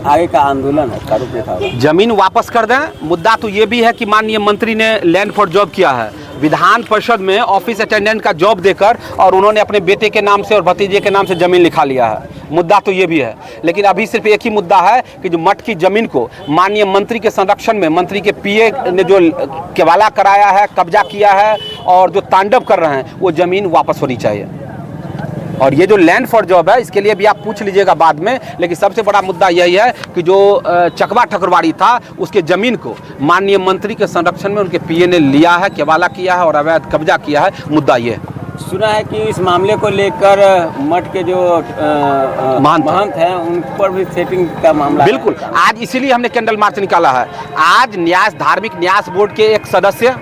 आगे का आंदोलन है, का रूप रेखा होगा? जमीन वापस कर दें। मुद्दा तो ये भी है कि माननीय मंत्री ने लैंड फॉर जॉब किया है, विधान परिषद में ऑफिस अटेंडेंट का जॉब देकर, और उन्होंने अपने बेटे के नाम से और भतीजे के नाम से ज़मीन लिखा लिया है। मुद्दा तो ये भी है, लेकिन अभी सिर्फ एक ही मुद्दा है कि जो मठ की ज़मीन को माननीय मंत्री के संरक्षण में मंत्री के पीए ने जो केवाला कराया है, कब्जा किया है और जो तांडव कर रहे हैं, वो ज़मीन वापस होनी चाहिए। और ये जो लैंड फॉर जॉब है, इसके लिए भी आप पूछ लीजिएगा बाद में, लेकिन सबसे बड़ा मुद्दा यही है कि जो चकवा ठकुरबाड़ी था, उसके ज़मीन को माननीय मंत्री के संरक्षण में उनके पीए ने लिया है, केवाला किया है और अवैध कब्जा किया है। मुद्दा ये है। सुना है कि इस मामले को लेकर मठ के जो महंत हैं उन पर भी सेटिंग का मामला बिल्कुल है। आज इसीलिए हमने कैंडल मार्च निकाला है। आज धार्मिक न्यास बोर्ड के एक सदस्य,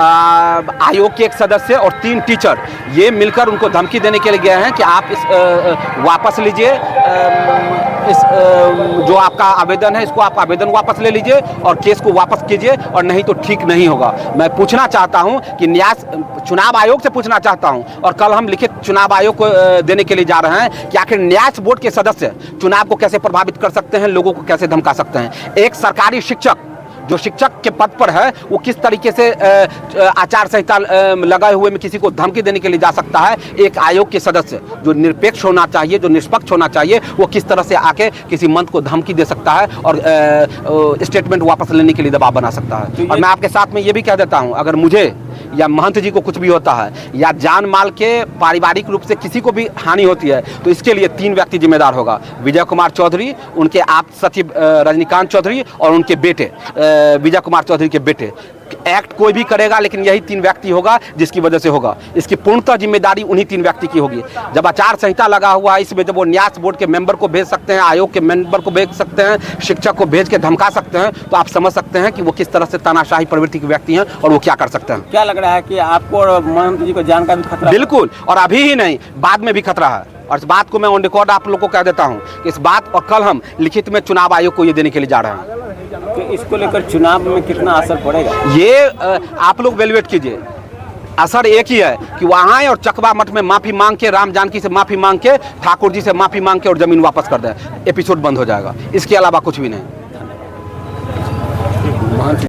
आयोग के एक सदस्य और 3 टीचर ये मिलकर उनको धमकी देने के लिए गए हैं कि आप इस वापस लीजिए, इस जो आपका आवेदन है, इसको आप आवेदन वापस ले लीजिए और केस को वापस कीजिए, और नहीं तो ठीक नहीं होगा। मैं पूछना चाहता हूं कि न्यास चुनाव आयोग से पूछना चाहता हूं, और कल हम लिखित चुनाव आयोग को देने के लिए जा रहे हैं कि आखिर न्यास बोर्ड के सदस्य चुनाव को कैसे प्रभावित कर सकते हैं, लोगों को कैसे धमका सकते हैं। एक सरकारी शिक्षक जो शिक्षक के पद पर है, वो किस तरीके से आचार संहिता लगाए हुए में किसी को धमकी देने के लिए जा सकता है। एक आयोग के सदस्य जो निरपेक्ष होना चाहिए, जो निष्पक्ष होना चाहिए, वो किस तरह से आके किसी मंत्री को धमकी दे सकता है और स्टेटमेंट वापस लेने के लिए दबाव बना सकता है। और मैं आपके साथ में ये भी कह देता हूँ, अगर मुझे या महंत जी को कुछ भी होता है या जान माल के पारिवारिक रूप से किसी को भी हानि होती है, तो इसके लिए 3 व्यक्ति जिम्मेदार होगा। विजय कुमार चौधरी, उनके आप सचिव रजनीकांत चौधरी और उनके बेटे विजय कुमार चौधरी के बेटे। एक्ट कोई भी करेगा, लेकिन यही 3 व्यक्ति होगा जिसकी वजह से होगा। इसकी पूर्णतः जिम्मेदारी उन्हीं 3 व्यक्ति की होगी। जब आचार संहिता लगा हुआ है, इसमें जब वो न्यास बोर्ड के मेंबर को भेज सकते हैं, आयोग के मेंबर को भेज सकते हैं, शिक्षक को भेज के धमका सकते हैं, तो आप समझ सकते हैं कि वो किस तरह से तानाशाही प्रवृत्ति के व्यक्ति हैं और वो क्या कर सकते हैं। क्या लग रहा है कि आपको और महंत जी को जान का भी खतरा? बिल्कुल, और अभी ही नहीं, बाद में भी खतरा है। और इस बात को मैं ऑन रिकॉर्ड आप लोगों को कह देता हूँ कि इस बात, और कल हम लिखित में चुनाव आयोग को ये देने के लिए जा रहे हैं। तो इसको लेकर चुनाव में कितना असर पड़ेगा? ये आप लोग वैल्यूएट कीजिए। असर एक ही है कि वहाँ और चकवा मठ में माफ़ी मांग के, राम जानकी से माफ़ी मांग के, ठाकुर जी से माफ़ी मांग के और ज़मीन वापस कर दें, एपिसोड बंद हो जाएगा। इसके अलावा कुछ भी नहीं।